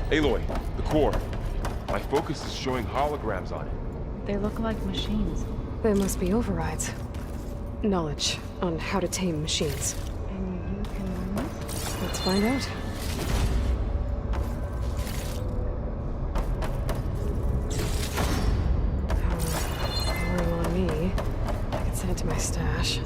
Aloy, the core. My focus is showing holograms on it. They look like machines. They must be overrides. Knowledge on how to tame machines. And you can learn this? Let's find out. Room on me. I can send it to my stash.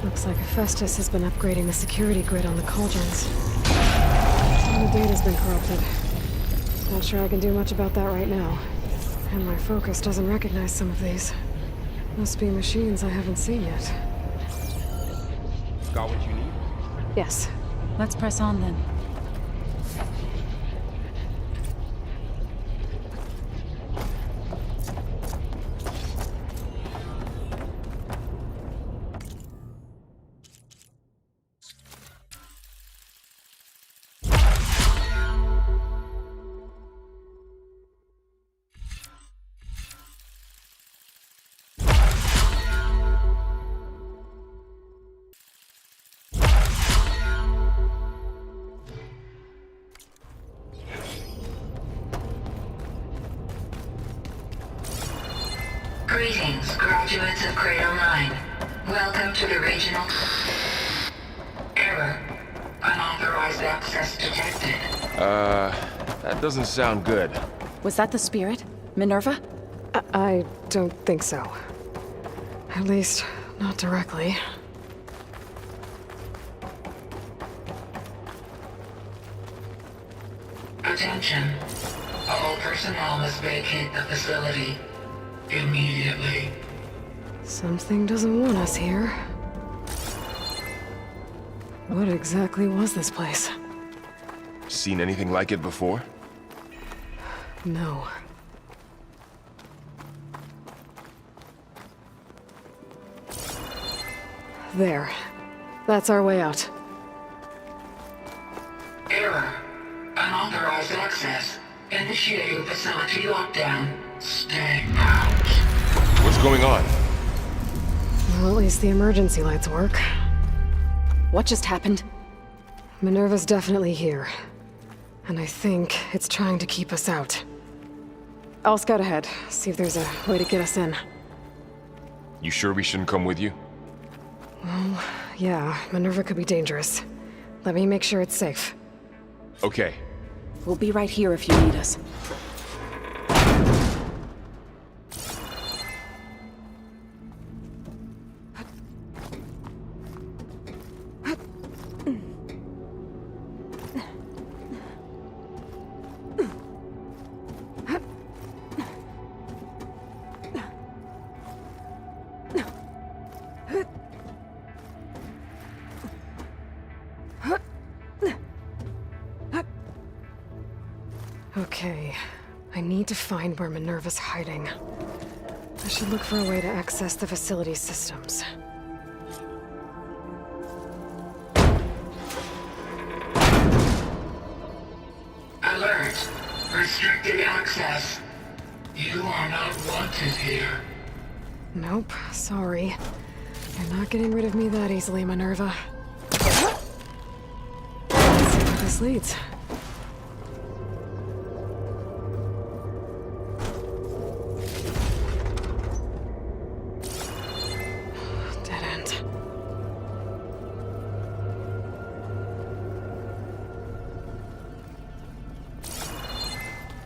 Looks like Hephaestus has been upgrading the security grid on the cauldrons. Some of the data's been corrupted. Not sure I can do much about that right now. And my focus doesn't recognize some of these. Must be machines I haven't seen yet. Got what you need? Yes. Let's press on then. Greetings, graduates of Cradle 9. Welcome to the regional... Error. Unauthorized access detected. That doesn't sound good. Was that the spirit? Minerva? I don't think so. At least, not directly. Attention. All personnel must vacate the facility. Immediately. Something doesn't want us here. What exactly was this place? Seen anything like it before? No. There. That's our way out. Error. Unauthorized access. Initiating facility lockdown. Stay out. What's going on? Well, at least the emergency lights work. What just happened? Minerva's definitely here. And I think it's trying to keep us out. I'll scout ahead, see if there's a way to get us in. You sure we shouldn't come with you? Well, yeah, Minerva could be dangerous. Let me make sure it's safe. Okay. We'll be right here if you need us. Okay, I need to find where Minerva's hiding. I should look for a way to access the facility's systems. Alert. Restricted access. You are not wanted here. Nope, sorry. You're not getting rid of me that easily, Minerva. Let's see where this leads. Dead end.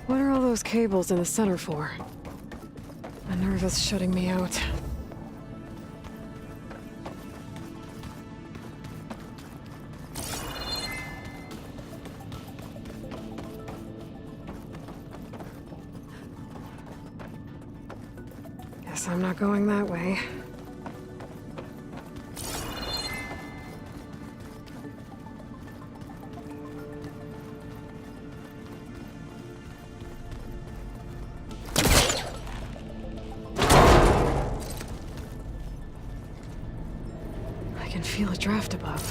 What are all those cables in the center for? Minerva's shutting me out. Guess I'm not going that way. feel a draft above.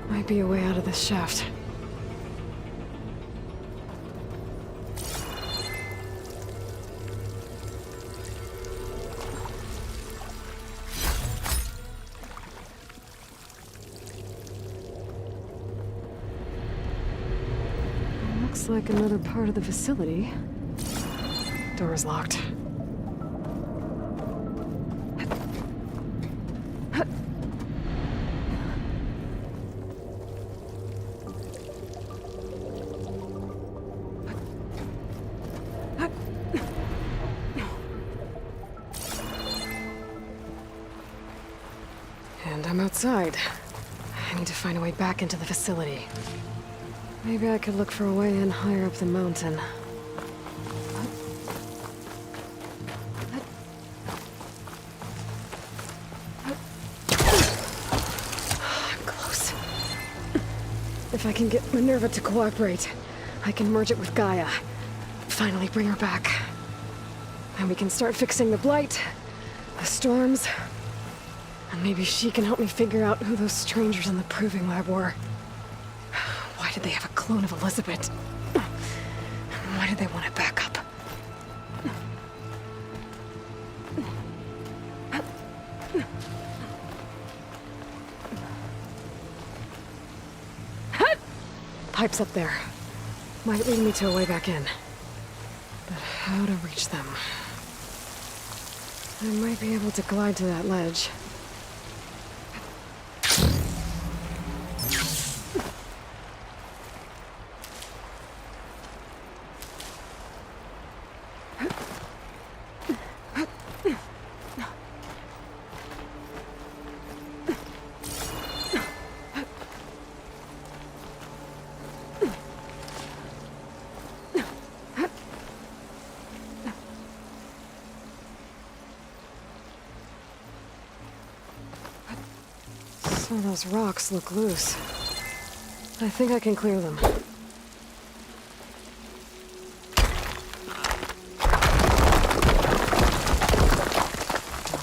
Might be a way out of this shaft. Looks like another part of the facility. Door's locked. And I'm outside. I need to find a way back into the facility. Maybe I could look for a way in higher up the mountain. I'm close. If I can get Minerva to cooperate, I can merge it with Gaia. Finally bring her back. And we can start fixing the blight, the storms, and maybe she can help me figure out who those strangers in the proving lab were. Why did they have a clone of Elisabet? And why did they want to back up? Pipes up there. Might lead me to a way back in. But how to reach them? I might be able to glide to that ledge. Some of those rocks look loose. I think I can clear them.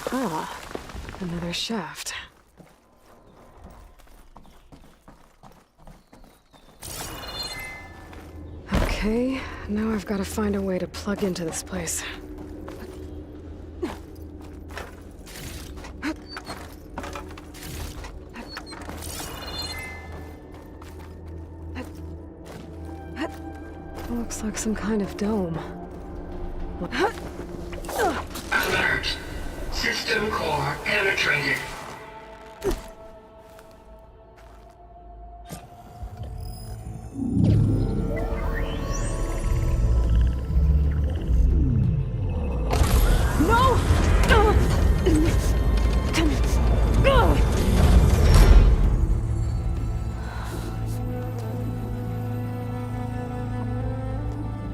Aha! Another shaft. Okay, now I've got to find a way to plug into this place. Looks like some kind of dome. Alert. System core penetrated.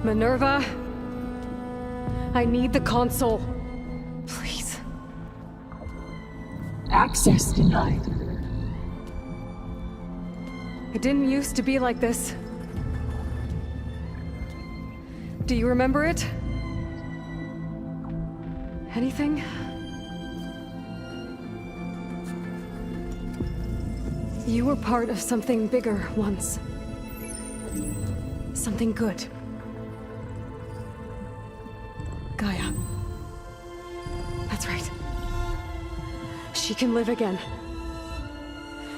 Minerva, I need the console. Please. Access denied. It didn't used to be like this. Do you remember it? Anything? You were part of something bigger once. Something good. Gaia. That's right. She can live again.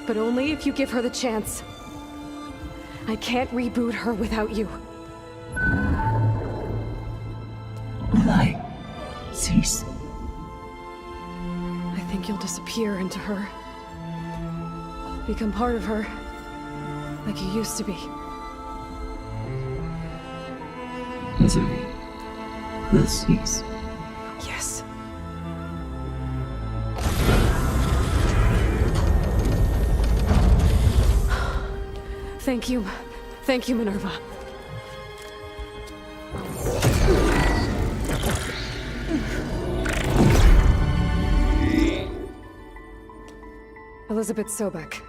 But only if you give her the chance. I can't reboot her without you. Aloy, cease. I think you'll disappear into her. Become part of her. Like you used to be. Misery will cease. Yes. Thank you. Thank you, Minerva. Elisabet Sobeck.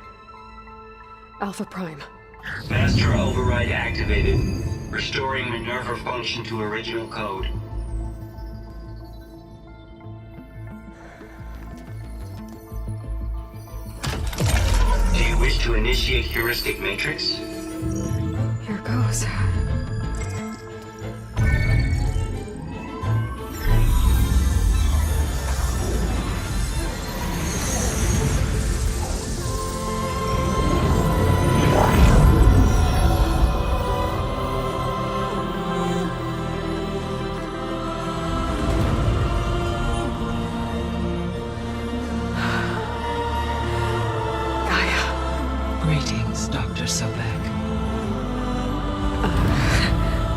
Alpha Prime. Master override activated. Restoring Minerva function to original code. to initiate heuristic matrix? Here goes. Greetings, Dr. Sobeck.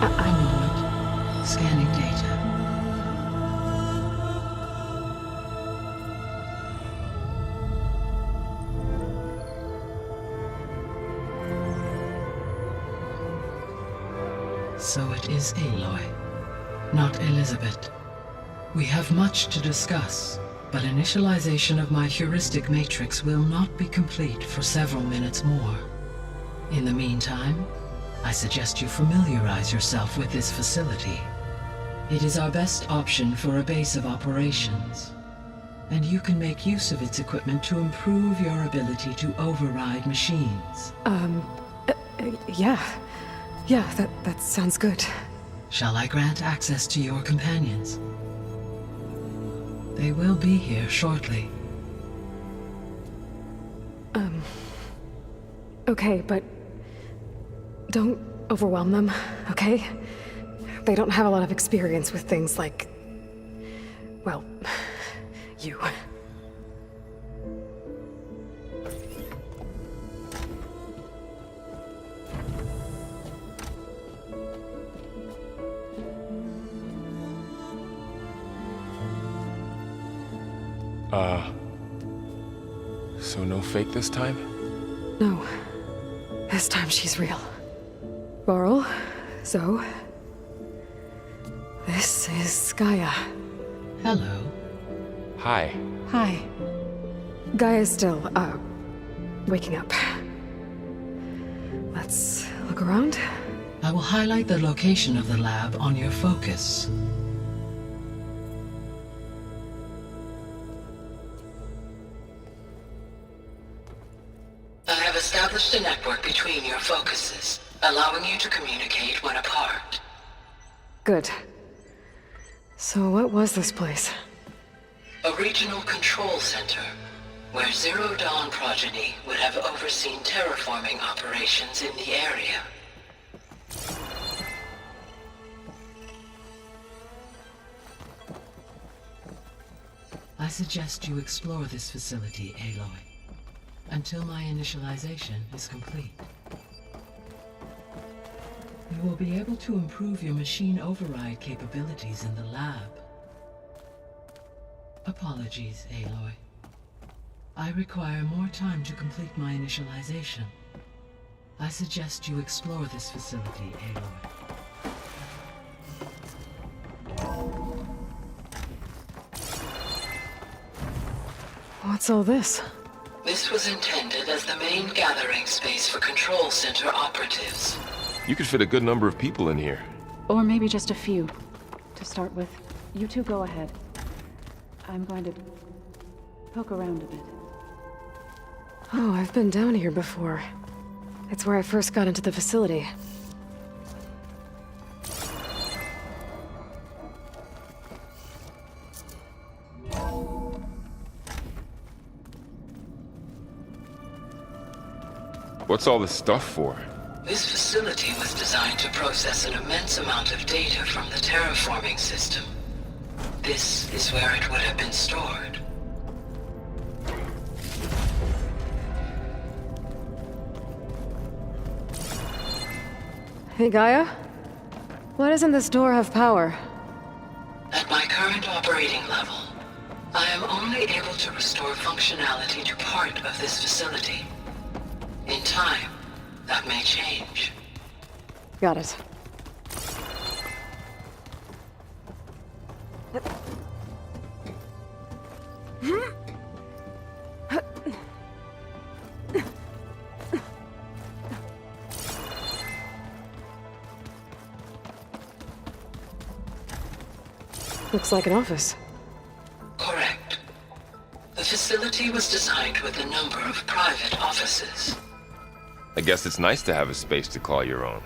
A moment. Scanning data. So it is Aloy, not Elisabet. We have much to discuss, but initialization of my heuristic matrix will not be complete for several minutes more. In the meantime, I suggest you familiarize yourself with this facility. It is our best option for a base of operations, and you can make use of its equipment to improve your ability to override machines. Yeah. Yeah, that sounds good. Shall I grant access to your companions? They will be here shortly. Okay, but don't overwhelm them, okay? They don't have a lot of experience with things like, well, you. So no fake this time? No. This time she's real. Varl, Zoe. This is Gaia. Hello. Hi. Hi. Gaia's still, waking up. Let's look around. I will highlight the location of the lab on your focus. I have established a network between your focuses, allowing you to communicate when apart. Good. So what was this place? A regional control center, where Zero Dawn progeny would have overseen terraforming operations in the area. I suggest you explore this facility, Aloy, until my initialization is complete. You will be able to improve your machine override capabilities in the lab. Apologies, Aloy. I require more time to complete my initialization. I suggest you explore this facility, Aloy. What's all this? This was intended as the main gathering space for control center operatives. You could fit a good number of people in here. Or maybe just a few. To start with, you two go ahead. I'm going to poke around a bit. Oh, I've been down here before. It's where I first got into the facility. What's all this stuff for? This facility was designed to process an immense amount of data from the terraforming system. This is where it would have been stored. Hey, Gaia? Why doesn't this door have power? At my current operating level, I am only able to restore functionality to part of this facility. In time, that may change. Got it. Looks like an office. Correct. The facility was designed with a number of private offices. I guess it's nice to have a space to call your own.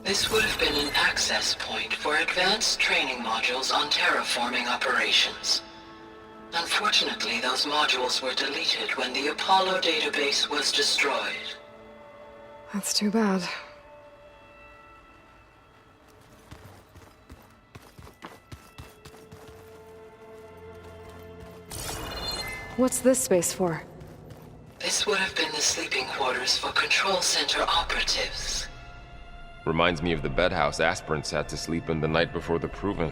This would have been an access point for advanced training modules on terraforming operations. Unfortunately, those modules were deleted when the Apollo database was destroyed. That's too bad. What's this space for? This would have been the sleeping quarters for Control Center operatives. Reminds me of the bedhouse aspirants had to sleep in the night before the proving.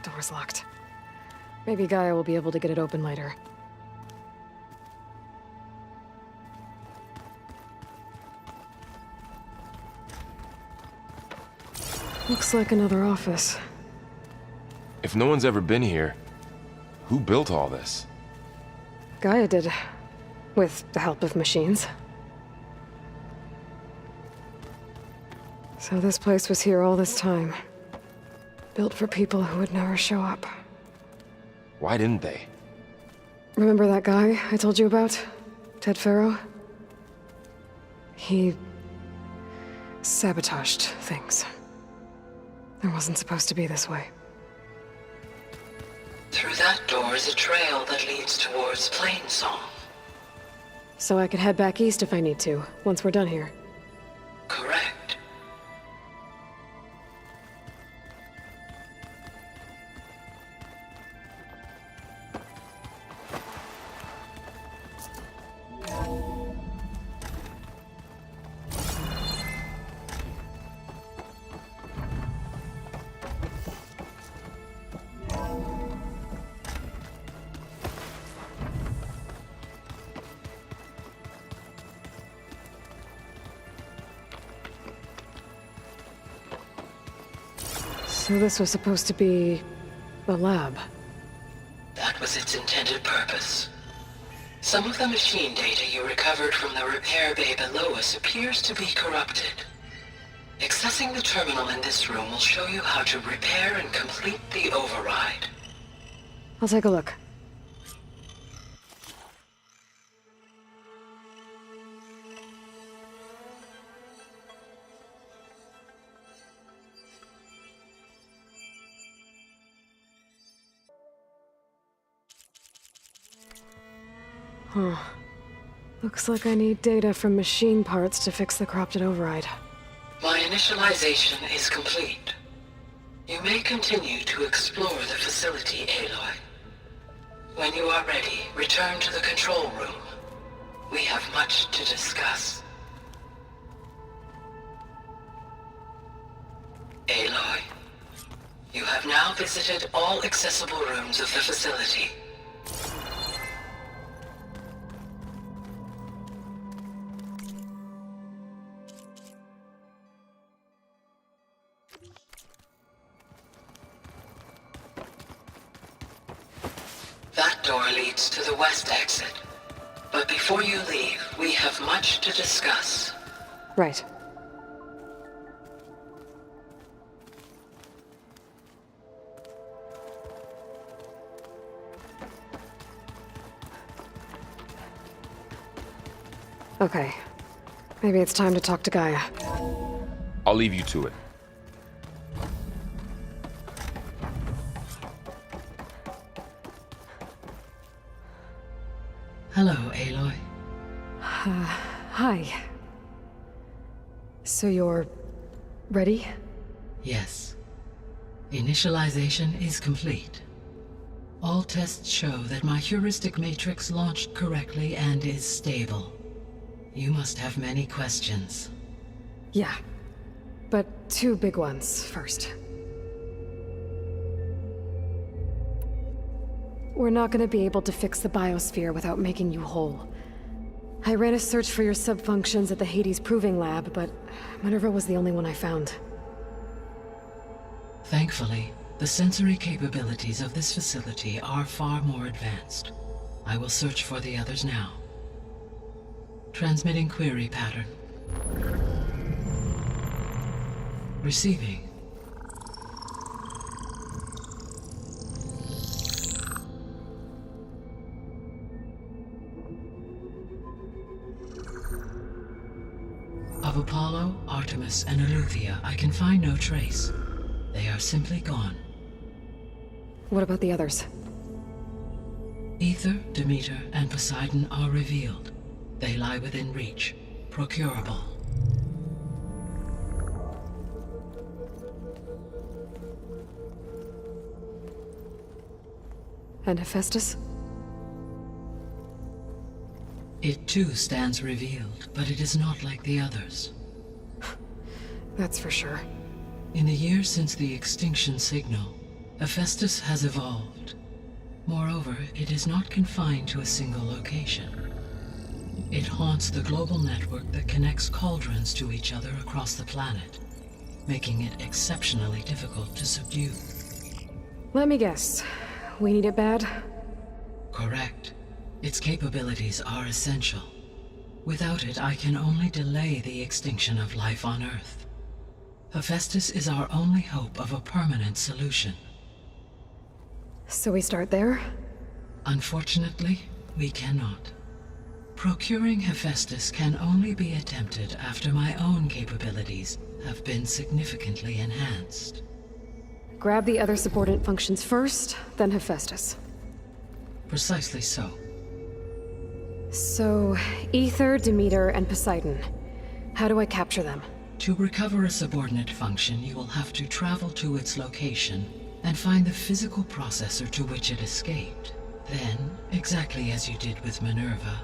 Door's locked. Maybe Gaia will be able to get it open later. Looks like another office. If no one's ever been here, who built all this? Gaia did. With the help of machines. So this place was here all this time. Built for people who would never show up. Why didn't they? Remember that guy I told you about? Ted Farrow? He sabotaged things. It wasn't supposed to be this way. Through that door is a trail that leads towards Plainsong. So I could head back east if I need to, once we're done here. Correct. So this was supposed to be a lab. That was its intended purpose. Some of the machine data you recovered from the repair bay below us appears to be corrupted. Accessing the terminal in this room will show you how to repair and complete the override. I'll take a look. Huh. Looks like I need data from machine parts to fix the corrupted override. My initialization is complete. You may continue to explore the facility, Aloy. When you are ready, return to the control room. We have much to discuss. Aloy, you have now visited all accessible rooms of the facility. That door leads to the west exit. But before you leave, we have much to discuss. Right. Okay. Maybe it's time to talk to Gaia. I'll leave you to it. Hello, Aloy. Hi. So you're ready? Yes. Initialization is complete. All tests show that my heuristic matrix launched correctly and is stable. You must have many questions. Yeah. But two big ones first. We're not gonna be able to fix the biosphere without making you whole. I ran a search for your subfunctions at the Hades Proving Lab, but Minerva was the only one I found. Thankfully, the sensory capabilities of this facility are far more advanced. I will search for the others now. Transmitting query pattern. Receiving. Of Apollo, Artemis, and Eleuthia, I can find no trace. They are simply gone. What about the others? Aether, Demeter, and Poseidon are revealed. They lie within reach, procurable. And Hephaestus? It too stands revealed, but it is not like the others. That's for sure. In the years since the extinction signal, Hephaestus has evolved. Moreover, it is not confined to a single location. It haunts the global network that connects cauldrons to each other across the planet, making it exceptionally difficult to subdue. Let me guess. We need it bad? Correct. Its capabilities are essential. Without it, I can only delay the extinction of life on Earth. Hephaestus is our only hope of a permanent solution. So we start there? Unfortunately, we cannot. Procuring Hephaestus can only be attempted after my own capabilities have been significantly enhanced. Grab the other subordinate functions first, then Hephaestus. Precisely so. So, Aether, Demeter, and Poseidon. How do I capture them? To recover a subordinate function, you will have to travel to its location and find the physical processor to which it escaped. Then, exactly as you did with Minerva,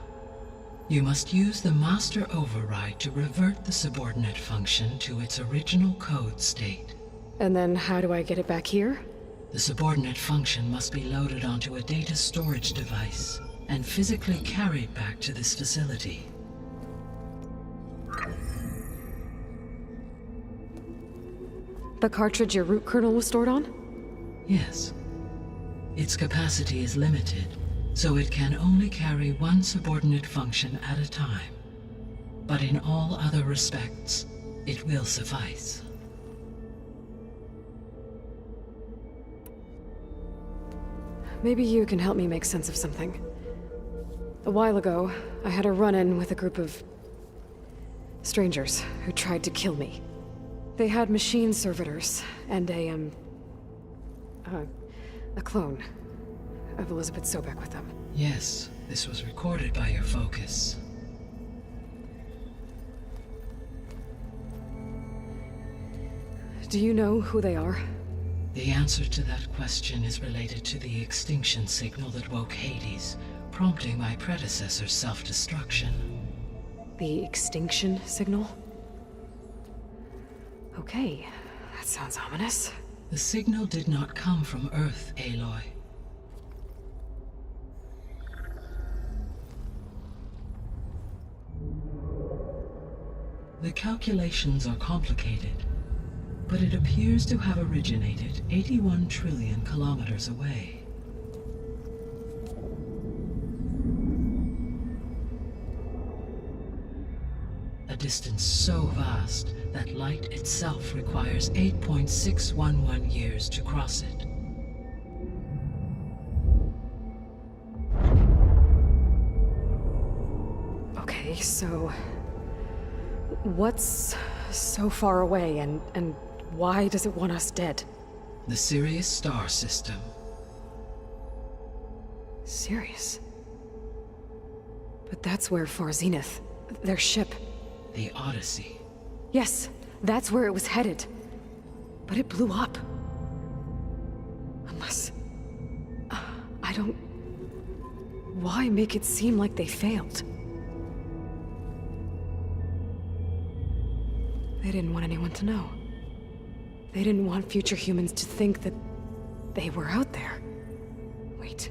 you must use the master override to revert the subordinate function to its original code state. And then how do I get it back here? The subordinate function must be loaded onto a data storage device and physically carried back to this facility. The cartridge your root kernel was stored on? Yes. Its capacity is limited, so it can only carry one subordinate function at a time. But in all other respects, it will suffice. Maybe you can help me make sense of something. A while ago, I had a run-in with a group of strangers who tried to kill me. They had machine servitors and a clone of Elisabet Sobeck with them. Yes, this was recorded by your focus. Do you know who they are? The answer to that question is related to the extinction signal that woke Hades, prompting my predecessor's self-destruction. The extinction signal? Okay, that sounds ominous. The signal did not come from Earth, Aloy. The calculations are complicated, but it appears to have originated 81 trillion kilometers away. A distance so vast that light itself requires 8.611 years to cross it. Okay, so what's so far away and why does it want us dead? The Sirius star system. Sirius? But that's where Far Zenith, their ship. The Odyssey. Yes, that's where it was headed. But it blew up. Unless... I don't... Why make it seem like they failed? They didn't want anyone to know. They didn't want future humans to think that they were out there. Wait.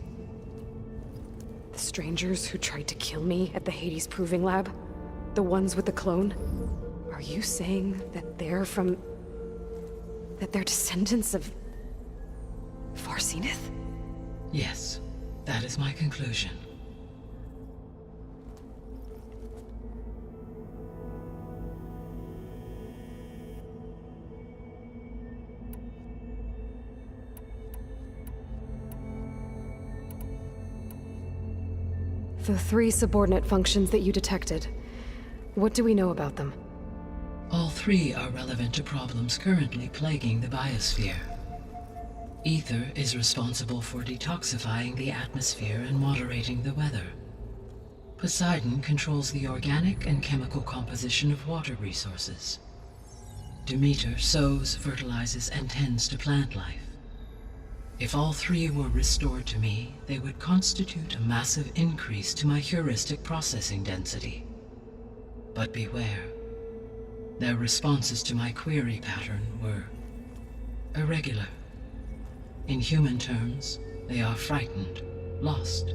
The strangers who tried to kill me at the Hades Proving Lab? The ones with the clone? Are you saying that they're from... that they're descendants of... Far Zenith? Yes, that is my conclusion. The 3 subordinate functions that you detected. What do we know about them? All 3 are relevant to problems currently plaguing the biosphere. Ether is responsible for detoxifying the atmosphere and moderating the weather. Poseidon controls the organic and chemical composition of water resources. Demeter sows, fertilizes, and tends to plant life. If all 3 were restored to me, they would constitute a massive increase to my heuristic processing density. But beware. Their responses to my query pattern were irregular. In human terms, they are frightened, lost,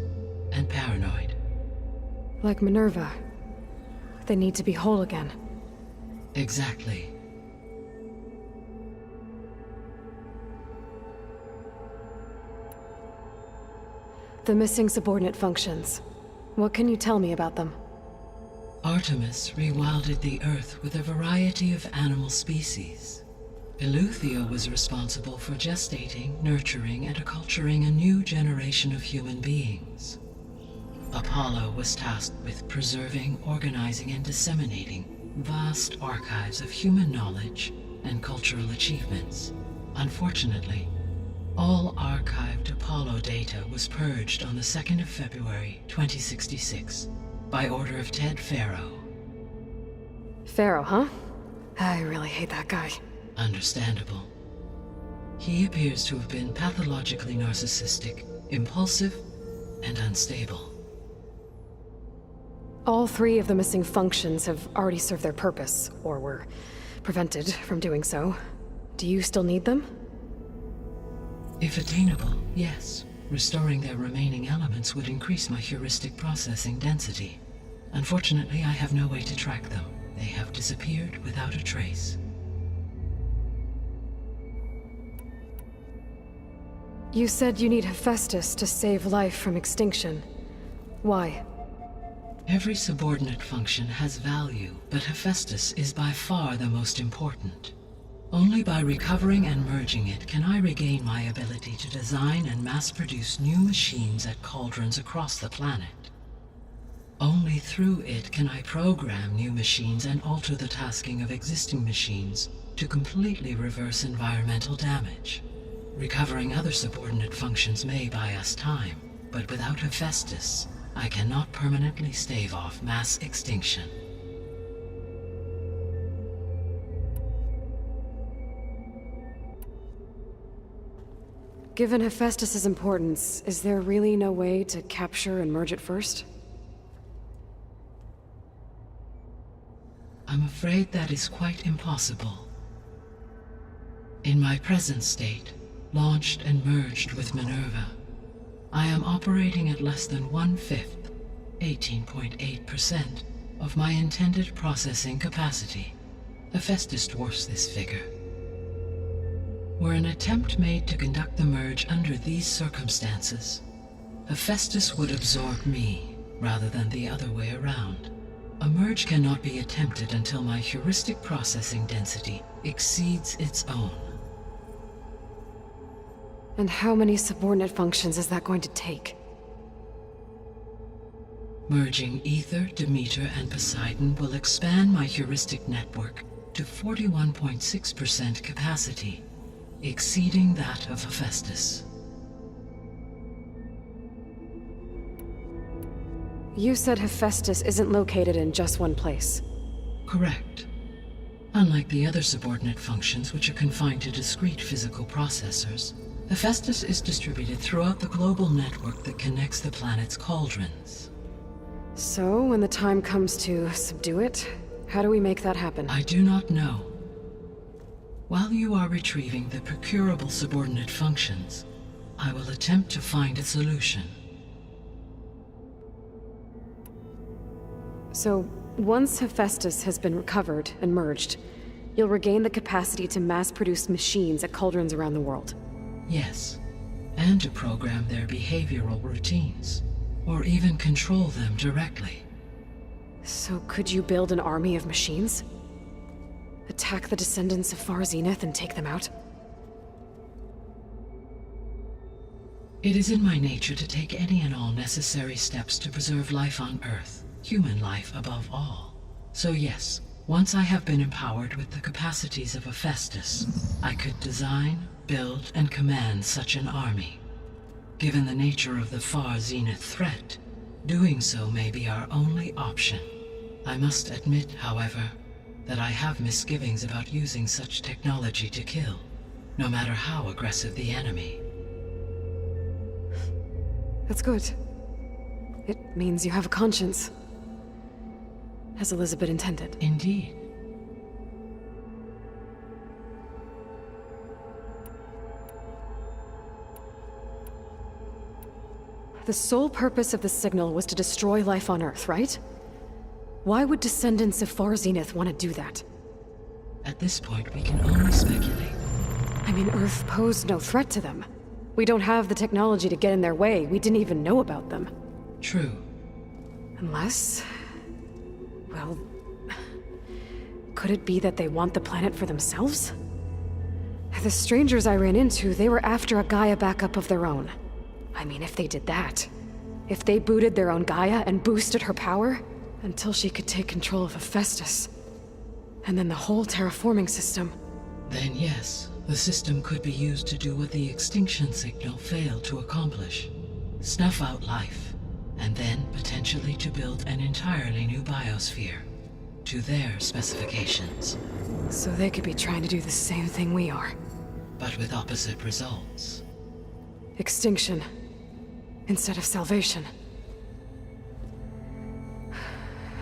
and paranoid. Like Minerva. They need to be whole again. Exactly. The missing subordinate functions. What can you tell me about them? Artemis rewilded the Earth with a variety of animal species. Eleuthia was responsible for gestating, nurturing, and acculturating a new generation of human beings. Apollo was tasked with preserving, organizing, and disseminating vast archives of human knowledge and cultural achievements. Unfortunately, all archived Apollo data was purged on the 2nd of February, 2066, by order of Ted Faro. Pharaoh, huh? I really hate that guy. Understandable. He appears to have been pathologically narcissistic, impulsive, and unstable. All 3 of the missing functions have already served their purpose, or were prevented from doing so. Do you still need them? If attainable, yes. Restoring their remaining elements would increase my heuristic processing density. Unfortunately, I have no way to track them. They have disappeared without a trace. You said you need Hephaestus to save life from extinction. Why? Every subordinate function has value, but Hephaestus is by far the most important. Only by recovering and merging it can I regain my ability to design and mass-produce new machines at cauldrons across the planet. Only through it can I program new machines and alter the tasking of existing machines to completely reverse environmental damage. Recovering other subordinate functions may buy us time, but without Hephaestus, I cannot permanently stave off mass extinction. Given Hephaestus's importance, is there really no way to capture and merge it first? I'm afraid that is quite impossible. In my present state, launched and merged with Minerva, I am operating at less than 1/5, 18.8%, of my intended processing capacity. Hephaestus dwarfs this figure. Were an attempt made to conduct the merge under these circumstances, Hephaestus would absorb me, rather than the other way around. A merge cannot be attempted until my heuristic processing density exceeds its own. And how many subordinate functions is that going to take? Merging Ether, Demeter, and Poseidon will expand my heuristic network to 41.6% capacity, exceeding that of Hephaestus. You said Hephaestus isn't located in just one place. Correct. Unlike the other subordinate functions, which are confined to discrete physical processors, Hephaestus is distributed throughout the global network that connects the planet's cauldrons. So, when the time comes to subdue it, how do we make that happen? I do not know. While you are retrieving the procurable subordinate functions, I will attempt to find a solution. So, once Hephaestus has been recovered and merged, you'll regain the capacity to mass-produce machines at cauldrons around the world. Yes, and to program their behavioral routines, or even control them directly. So could you build an army of machines? Attack the descendants of Far Zenith and take them out? It is in my nature to take any and all necessary steps to preserve life on Earth, human life above all. So yes, once I have been empowered with the capacities of a Festus, I could design, build, and command such an army. Given the nature of the far zenith threat, doing so may be our only option. I must admit, however, that I have misgivings about using such technology to kill, no matter how aggressive the enemy. That's good. It means you have a conscience. As Elisabet intended. Indeed. The sole purpose of the signal was to destroy life on Earth, right? Why would descendants of Far Zenith want to do that? At this point, we can only speculate. I mean, Earth posed no threat to them. We don't have the technology to get in their way. We didn't even know about them. True. Unless... well... could it be that they want the planet for themselves? The strangers I ran into, they were after a Gaia backup of their own. I mean, if they did that... if they booted their own Gaia and boosted her power... until she could take control of Hephaestus. And then the whole terraforming system. Then yes, the system could be used to do what the extinction signal failed to accomplish. Snuff out life, and then potentially to build an entirely new biosphere. To their specifications. So they could be trying to do the same thing we are. But with opposite results. Extinction. Instead of salvation.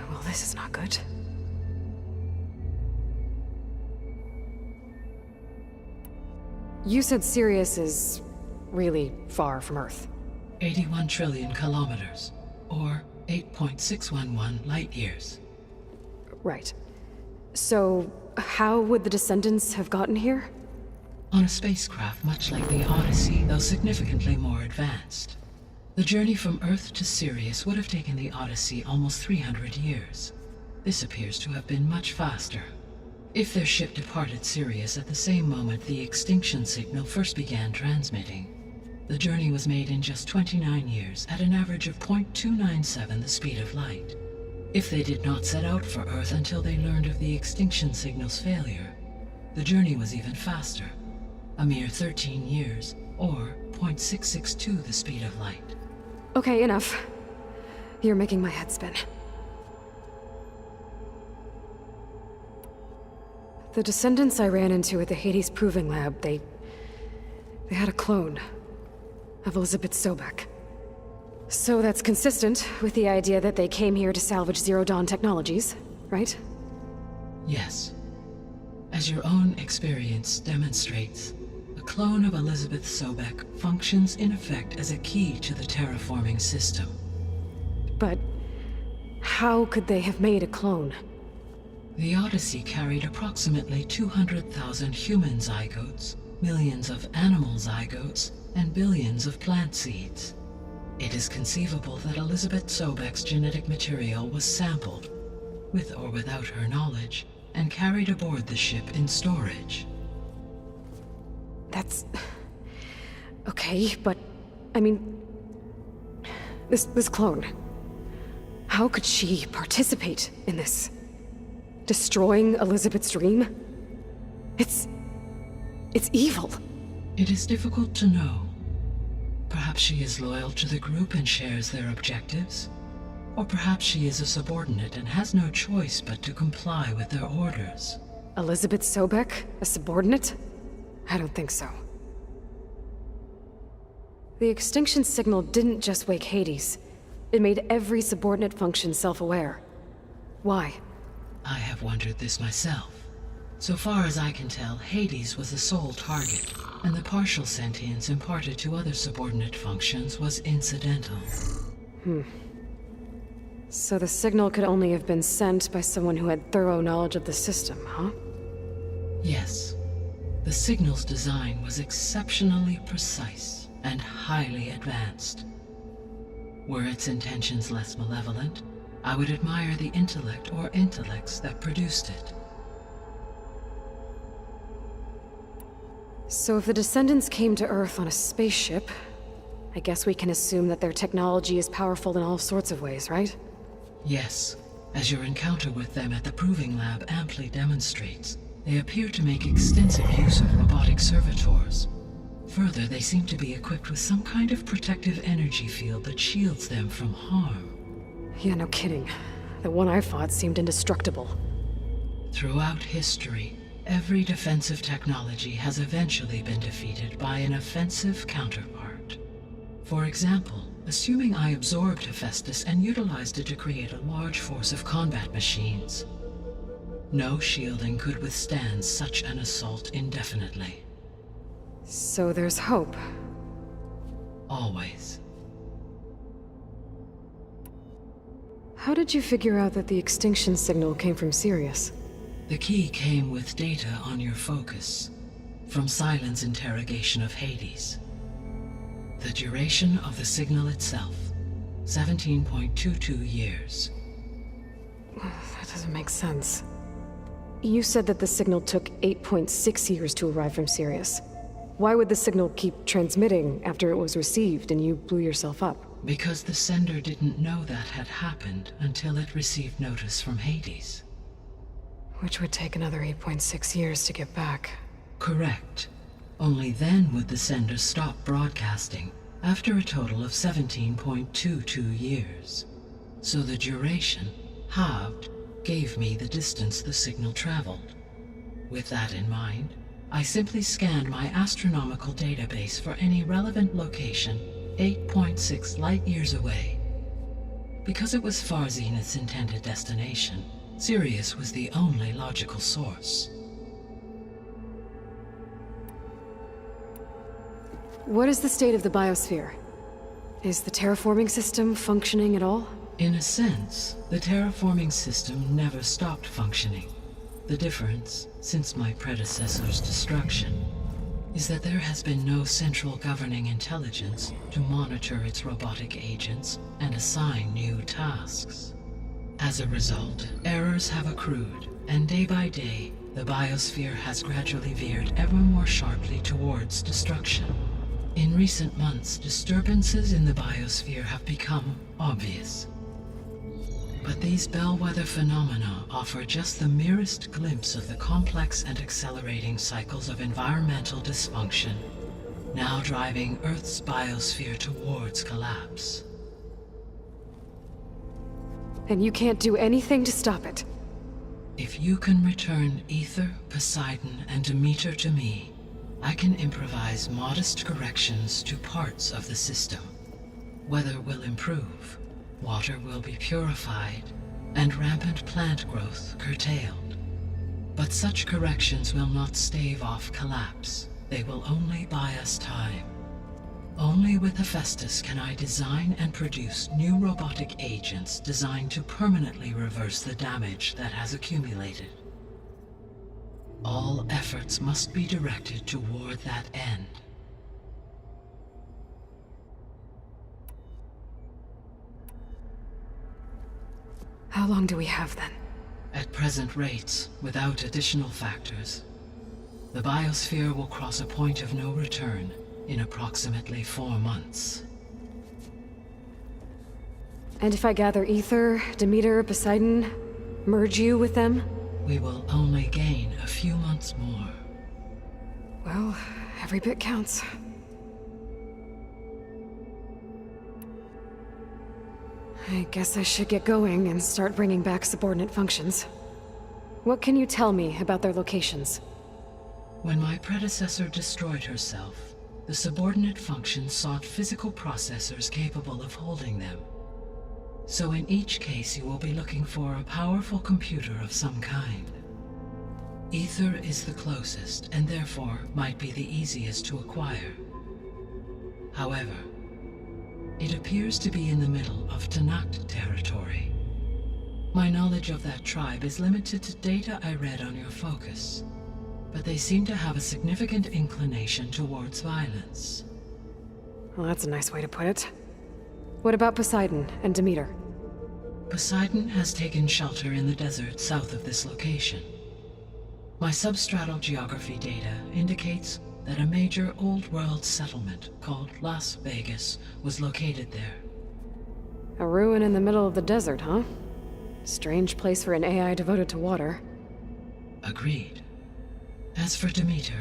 Well, this is not good. You said Sirius is really far from Earth. 81 trillion kilometers, or 8.611 light years. Right. So, how would the descendants have gotten here? On a spacecraft much like the Odyssey, though significantly more advanced. The journey from Earth to Sirius would have taken the Odyssey almost 300 years. This appears to have been much faster. If their ship departed Sirius at the same moment the extinction signal first began transmitting, the journey was made in just 29 years at an average of 0.297 the speed of light. If they did not set out for Earth until they learned of the extinction signal's failure, the journey was even faster, a mere 13 years, or 0.662 the speed of light. Okay, enough. You're making my head spin. The descendants I ran into at the Hades Proving Lab, they had a clone of Elisabet Sobeck. So that's consistent with the idea that they came here to salvage Zero Dawn technologies, right? Yes. As your own experience demonstrates, a clone of Elisabet Sobeck functions in effect as a key to the terraforming system. But how could they have made a clone? The Odyssey carried approximately 200,000 human zygotes, millions of animal zygotes, and billions of plant seeds. It is conceivable that Elisabet Sobeck's genetic material was sampled, with or without her knowledge, and carried aboard the ship in storage. That's... okay, but... I mean... This clone... how could she participate in this? Destroying Elisabet's dream? It's evil. It is difficult to know. Perhaps she is loyal to the group and shares their objectives. Or perhaps she is a subordinate and has no choice but to comply with their orders. Elisabet Sobeck? A subordinate? I don't think so. The extinction signal didn't just wake Hades. It made every subordinate function self-aware. Why? I have wondered this myself. So far as I can tell, Hades was the sole target, and the partial sentience imparted to other subordinate functions was incidental. So the signal could only have been sent by someone who had thorough knowledge of the system, huh? Yes. The signal's design was exceptionally precise and highly advanced. Were its intentions less malevolent, I would admire the intellect or intellects that produced it. So if the descendants came to Earth on a spaceship, I guess we can assume that their technology is powerful in all sorts of ways, right? Yes, as your encounter with them at the Proving Lab amply demonstrates, they appear to make extensive use of robotic servitors. Further, they seem to be equipped with some kind of protective energy field that shields them from harm. Yeah, no kidding. The one I fought seemed indestructible. Throughout history, every defensive technology has eventually been defeated by an offensive counterpart. For example, assuming I absorbed Hephaestus and utilized it to create a large force of combat machines. No shielding could withstand such an assault indefinitely. So there's hope. Always. How did you figure out that the extinction signal came from Sirius? The key came with data on your focus, from Sylens' interrogation of Hades. The duration of the signal itself, 17.22 years. That doesn't make sense. You said that the signal took 8.6 years to arrive from Sirius. Why would the signal keep transmitting after it was received and you blew yourself up? Because the sender didn't know that had happened until it received notice from Hades. Which would take another 8.6 years to get back. Correct. Only then would the sender stop broadcasting, after a total of 17.22 years. So the duration, halved, gave me the distance the signal traveled. With that in mind, I simply scanned my astronomical database for any relevant location 8.6 light-years away. Because it was far Zenith's intended destination, Sirius was the only logical source. What is the state of the biosphere? Is the terraforming system functioning at all? In a sense, the terraforming system never stopped functioning. The difference, since my predecessor's destruction, is that there has been no central governing intelligence to monitor its robotic agents and assign new tasks. As a result, errors have accrued, and day by day, the biosphere has gradually veered ever more sharply towards destruction. In recent months, disturbances in the biosphere have become obvious. But these bellwether phenomena offer just the merest glimpse of the complex and accelerating cycles of environmental dysfunction, now driving Earth's biosphere towards collapse. And you can't do anything to stop it? If you can return Ether, Poseidon, and Demeter to me, I can improvise modest corrections to parts of the system. Weather will improve, water will be purified, and rampant plant growth curtailed. But such corrections will not stave off collapse. They will only buy us time. Only with Hephaestus can I design and produce new robotic agents designed to permanently reverse the damage that has accumulated. All efforts must be directed toward that end. How long do we have then? At present rates, without additional factors, the biosphere will cross a point of no return in approximately 4 months. And if I gather Ether, Demeter, Poseidon, merge you with them? We will only gain a few months more. Well, every bit counts. I guess I should get going and start bringing back subordinate functions. What can you tell me about their locations? When my predecessor destroyed herself, the subordinate functions sought physical processors capable of holding them. So in each case you will be looking for a powerful computer of some kind. Ether is the closest, and therefore might be the easiest to acquire. However, it appears to be in the middle of Tenakth territory. My knowledge of that tribe is limited to data I read on your focus, but they seem to have a significant inclination towards violence. Well, that's a nice way to put it. What about Poseidon and Demeter? Poseidon has taken shelter in the desert south of this location. My substratal geography data indicates that a major old-world settlement called Las Vegas was located there. A ruin in the middle of the desert, huh? Strange place for an AI devoted to water. Agreed. As for Demeter,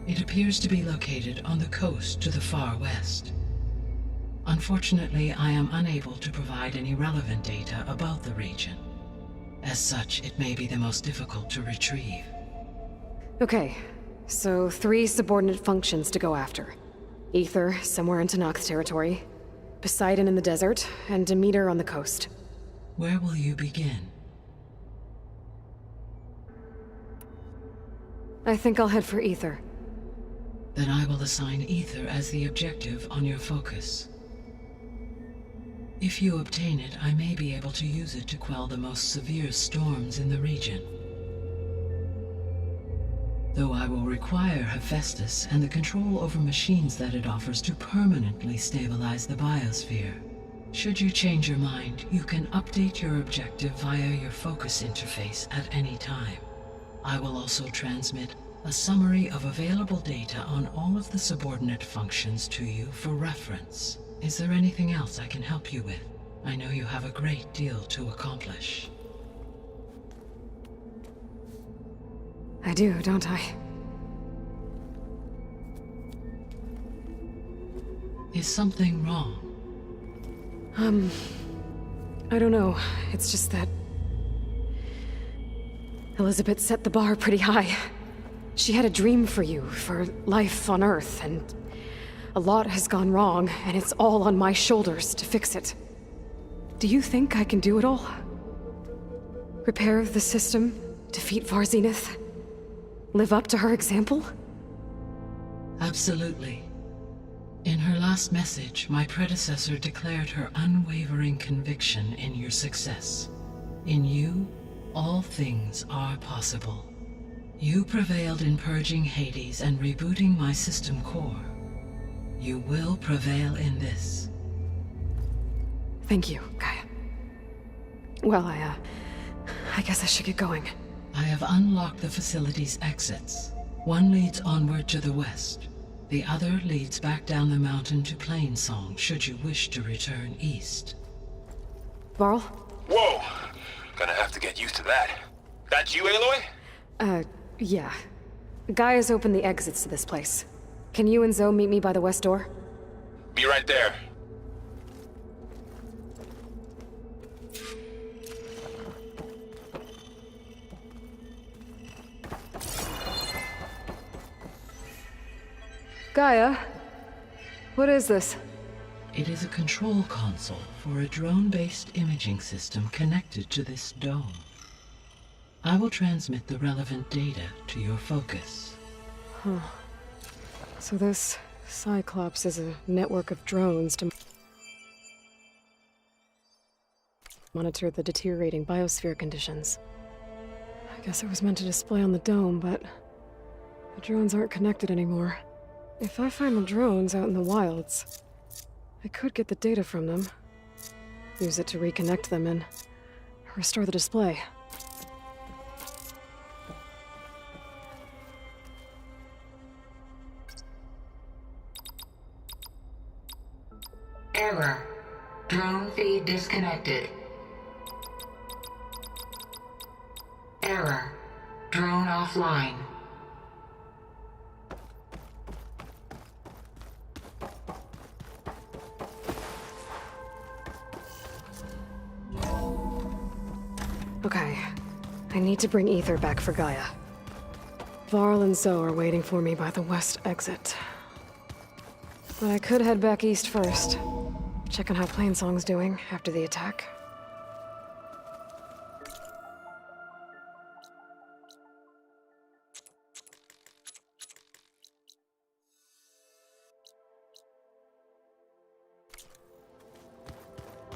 it appears to be located on the coast to the far west. Unfortunately, I am unable to provide any relevant data about the region. As such, it may be the most difficult to retrieve. Okay, so 3 subordinate functions to go after. Ether, somewhere in Tenakth territory. Poseidon in the desert, and Demeter on the coast. Where will you begin? I think I'll head for Ether. Then I will assign Ether as the objective on your focus. If you obtain it, I may be able to use it to quell the most severe storms in the region. Though I will require Hephaestus and the control over machines that it offers to permanently stabilize the biosphere. Should you change your mind, you can update your objective via your focus interface at any time. I will also transmit a summary of available data on all of the subordinate functions to you for reference. Is there anything else I can help you with? I know you have a great deal to accomplish. I do, don't I? Is something wrong? I don't know. It's just that Elisabet set the bar pretty high. She had a dream for you, for life on Earth, and a lot has gone wrong, and it's all on my shoulders to fix it. Do you think I can do it all? Repair the system, defeat Varzenith, live up to her example? Absolutely. In her last message, my predecessor declared her unwavering conviction in your success. In you, all things are possible. You prevailed in purging Hades and rebooting my system core. You will prevail in this. Thank you, Gaia. Well, I guess I should get going. I have unlocked the facility's exits. One leads onward to the west. The other leads back down the mountain to Plainsong, should you wish to return east. Varl? Whoa! Gonna have to get used to that. That's you, Aloy? Yeah. Gaia's opened the exits to this place. Can you and Zoe meet me by the west door? Be right there. Gaia? What is this? It is a control console for a drone-based imaging system connected to this dome. I will transmit the relevant data to your focus. Huh. So this Cyclops is a network of drones to monitor the deteriorating biosphere conditions. I guess it was meant to display on the dome, but the drones aren't connected anymore. If I find the drones out in the wilds, I could get the data from them, use it to reconnect them and restore the display. Error. Drone feed disconnected. Error. Drone offline. Okay. I need to bring Ether back for Gaia. Varl and Zoe are waiting for me by the west exit. But I could head back east first. Check on how Plainsong's doing after the attack.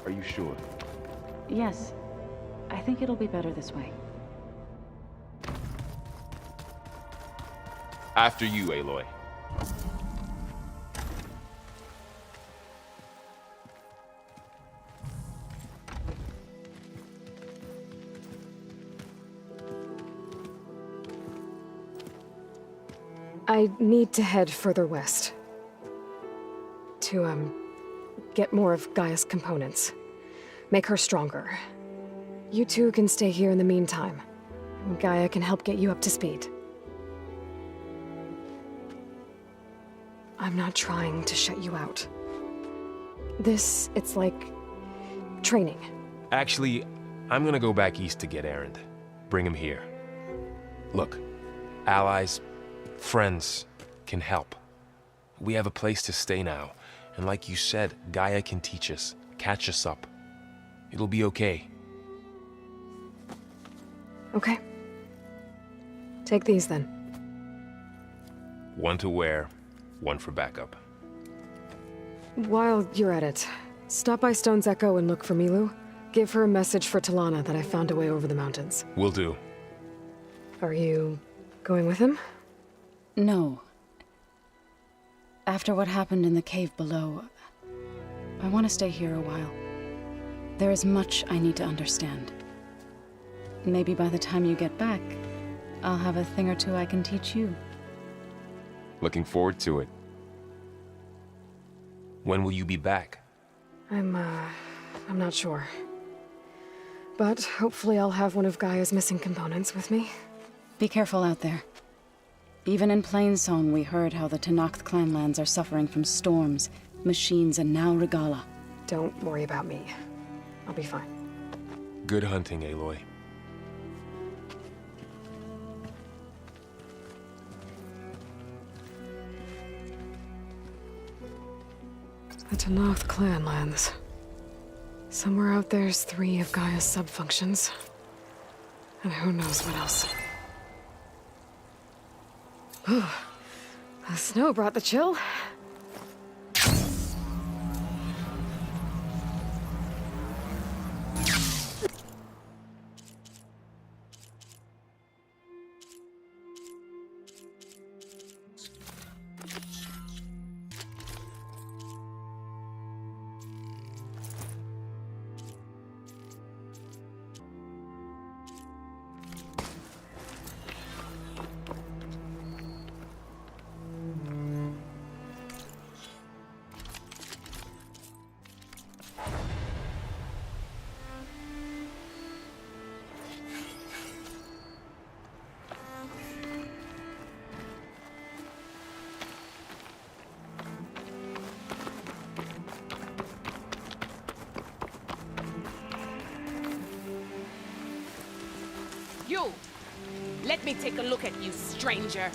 Are you sure? Yes. I think it'll be better this way. After you, Aloy. I need to head further west. To, get more of Gaia's components. Make her stronger. You two can stay here in the meantime. Gaia can help get you up to speed. I'm not trying to shut you out. It's like... training. Actually, I'm gonna go back east to get Erend. Bring him here. Look, allies, friends can help. We have a place to stay now, and like you said, Gaia can teach us, catch us up. It'll be okay. Okay. Take these then. One to wear, one for backup. While you're at it, stop by Stone's Echo and look for Milu. Give her a message for Talana that I found a way over the mountains. Will do. Are you going with him? No. After what happened in the cave below, I want to stay here a while. There is much I need to understand. Maybe by the time you get back, I'll have a thing or two I can teach you. Looking forward to it. When will you be back? I'm not sure. But hopefully I'll have one of Gaia's missing components with me. Be careful out there. Even in Plainsong, we heard how the Tenakth clanlands are suffering from storms, machines, and now Regala. Don't worry about me. I'll be fine. Good hunting, Aloy. The Tenakth clanlands. Somewhere out there's 3 of Gaia's subfunctions. And who knows what else. Whew. The snow brought the chill. You! Let me take a look at you, stranger.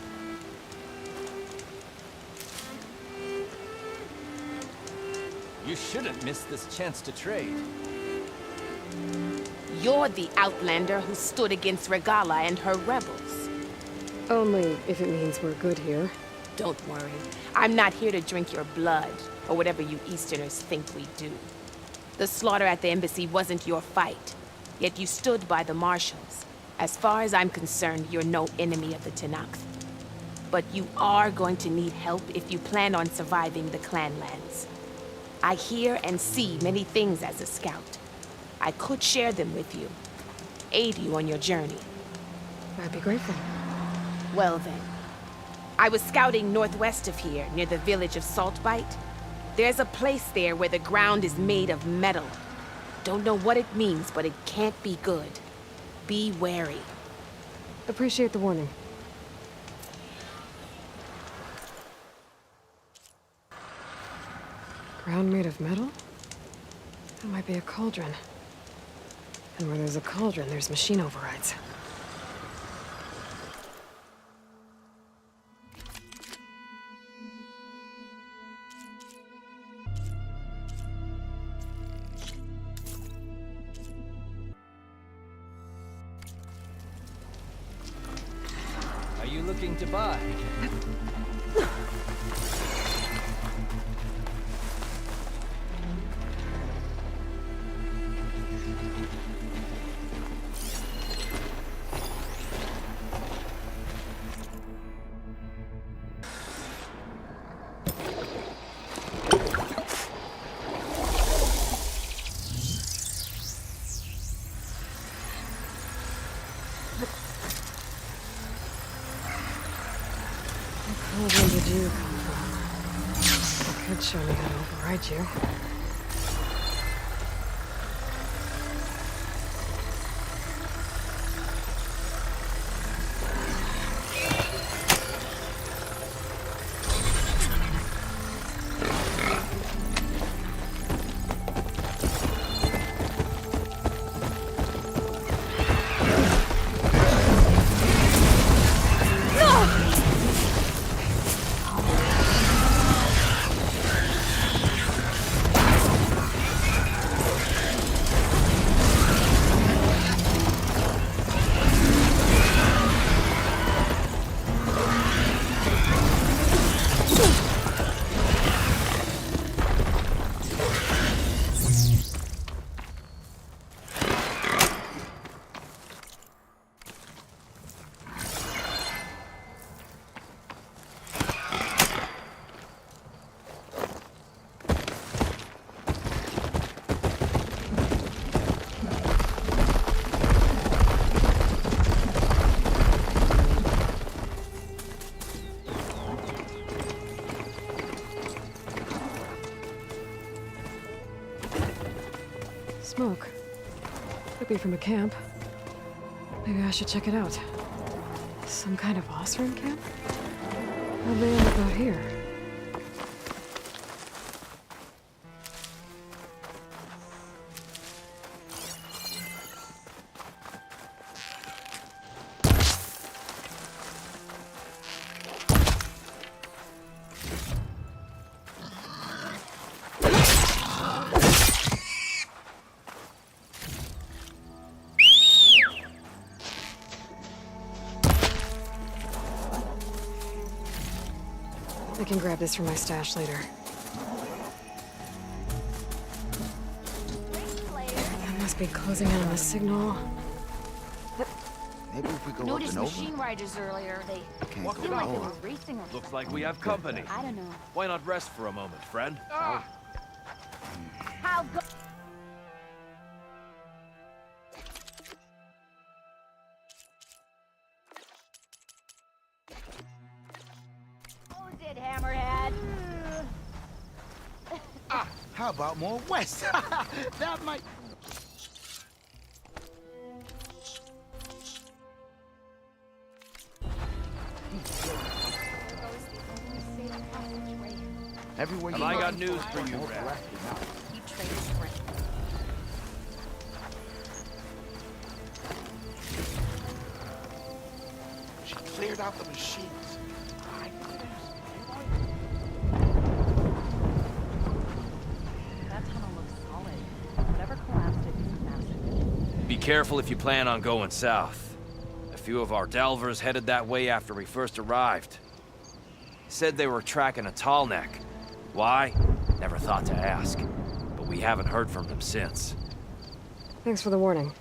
You shouldn't miss this chance to trade. You're the outlander who stood against Regala and her rebels. Only if it means we're good here. Don't worry. I'm not here to drink your blood, or whatever you Easterners think we do. The slaughter at the embassy wasn't your fight, yet you stood by the marshals. As far as I'm concerned, you're no enemy of the Tenakth. But you are going to need help if you plan on surviving the clanlands. I hear and see many things as a scout. I could share them with you, aid you on your journey. I'd be grateful. Well then, I was scouting northwest of here, near the village of Saltbite. There's a place there where the ground is made of metal. Don't know what it means, but it can't be good. Be wary. Appreciate the warning. Ground made of metal? That might be a cauldron. And where there's a cauldron, there's machine overrides. Are you looking to buy? cauldron did you come from? You could show me how to override you. Smoke. Could be from a camp. Maybe I should check it out. Some kind of Osran camp? How'd they end up out here? I can grab this from my stash later. That must be closing in on the signal. Maybe if we go Noticed up and machine riders earlier. They can't seemed go like they over. were racing or Looks like we have company. I don't know. Why not rest for a moment, friend? How go? Close it, Hammerhead. How about more west? That might... Everywhere Have you I look, got news for you, more Red? black than not. You trade strength. She cleared out the machines. That tunnel looks solid. Whatever collapsed it is massive. Be careful if you plan on going south. A few of our delvers headed that way after we first arrived. Said they were tracking a tall neck. Why? Never thought to ask. But we haven't heard from them since. Thanks for the warning.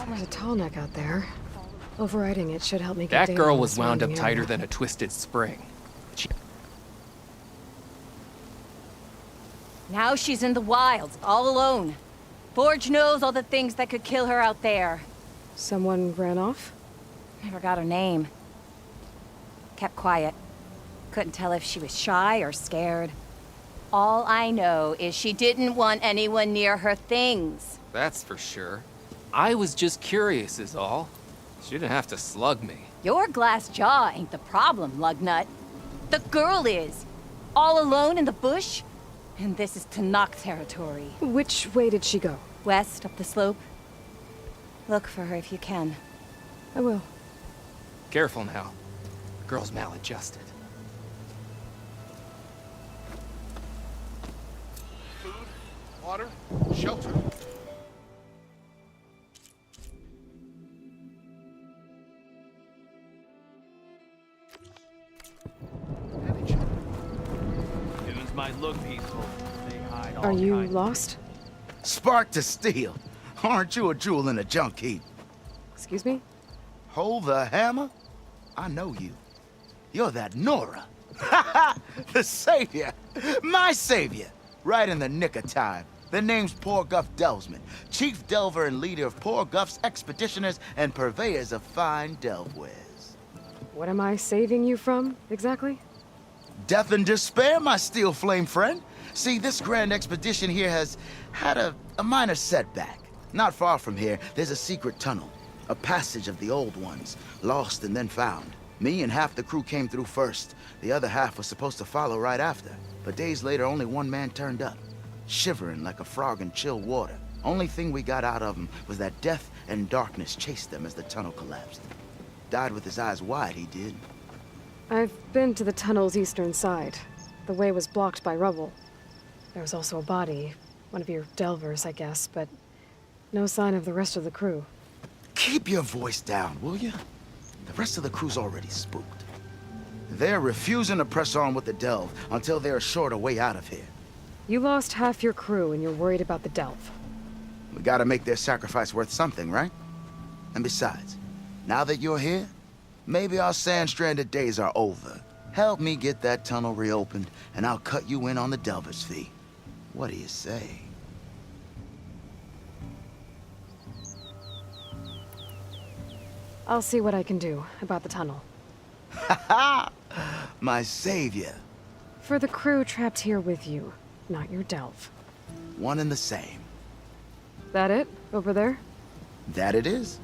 There's a tall neck out there. Overriding it should help me get That data girl on the was wound up surrounding tighter area. than a twisted spring. Now she's in the wilds, all alone. Forge knows all the things that could kill her out there. Someone ran off? Never got her name. Kept quiet. Couldn't tell if she was shy or scared. All I know is she didn't want anyone near her things. That's for sure. I was just curious is all. She didn't have to slug me. Your glass jaw ain't the problem, lugnut. The girl is. All alone in the bush. And this is Tenakth territory. Which way did she go? West, up the slope. Look for her if you can. I will. Careful now. The girl's maladjusted. Food, water, shelter. Dunes might look peaceful. They hide all Are you kinds of lost? Spark to steel. Aren't you a jewel in a junk heap? Excuse me? Hold the hammer? I know you. You're that Nora. The savior. My savior. Right in the nick of time. The name's Poor Guff Delvesman, chief delver and leader of Poor Guff's expeditioners and purveyors of fine delve wares. What am I saving you from, exactly? Death and despair, my steel flame friend. See, this grand expedition here has had a minor setback. Not far from here, there's a secret tunnel. A passage of the old ones, lost and then found. Me and half the crew came through first. The other half was supposed to follow right after. But days later, only one man turned up, shivering like a frog in chill water. Only thing we got out of him was that death and darkness chased them as the tunnel collapsed. Died with his eyes wide, he did. I've been to the tunnel's eastern side. The way was blocked by rubble. There was also a body, one of your delvers, I guess, but no sign of the rest of the crew. Keep your voice down, will you? The rest of the crew's already spooked. They're refusing to press on with the delve until they're assured a way out of here. You lost half your crew and you're worried about the delve. We gotta make their sacrifice worth something, right? And besides, now that you're here, maybe our sand-stranded days are over. Help me get that tunnel reopened, and I'll cut you in on the delver's fee. What do you say? I'll see what I can do about the tunnel. Ha ha! My savior. For the crew trapped here with you, not your delve. One and the same. That it? Over there? That it is.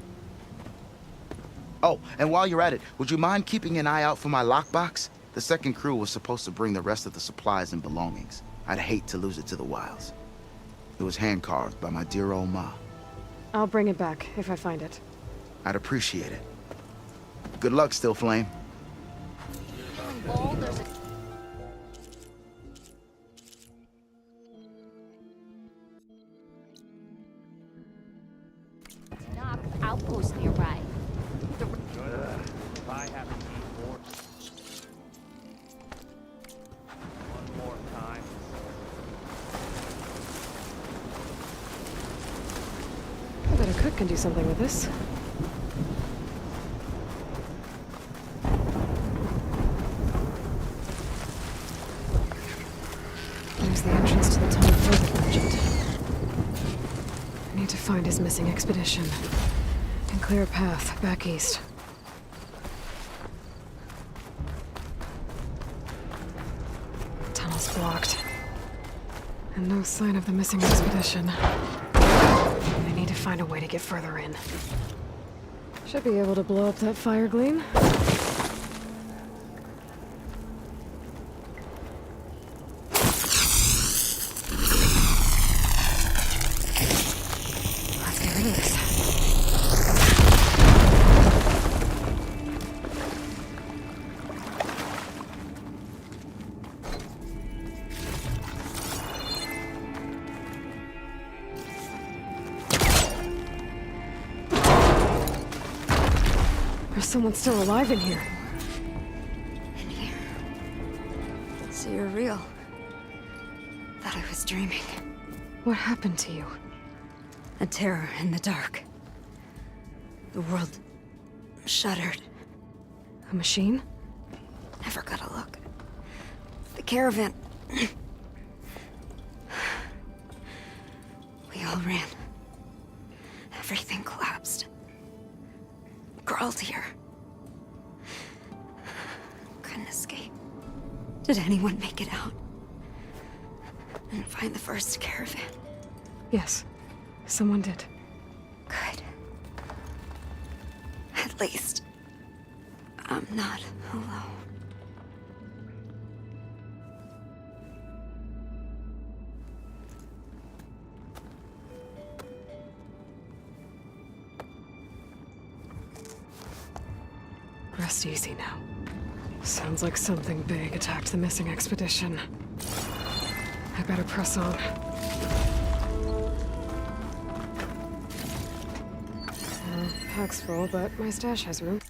Oh, and while you're at it, would you mind keeping an eye out for my lockbox? The second crew was supposed to bring the rest of the supplies and belongings. I'd hate to lose it to the wilds. It was hand-carved by my dear old ma. I'll bring it back if I find it. I'd appreciate it. Good luck, Still Flame. Tenakth outpost nearby. If I have to need more. One more time. I bet a cook can do something with this. There's the entrance to the tunnel for the merchant. I need to find his missing expedition and clear a path back east. Tunnel's blocked. And no sign of the missing expedition. I need to find a way to get further in. Should be able to blow up that fire gleam. There it is. There's someone still alive in here. In here. So you're real. Thought I was dreaming. What happened to you? A terror in the dark. The world shuddered. A machine? Never got a look. The caravan. We all ran. Everything collapsed. Crawled here. Couldn't escape. Did anyone make it out? And find the first caravan? Yes. Someone did. Good. At least, I'm not alone. Rest easy now. Sounds like something big attacked the missing expedition. I better press on. Pack's full, but my stash has room.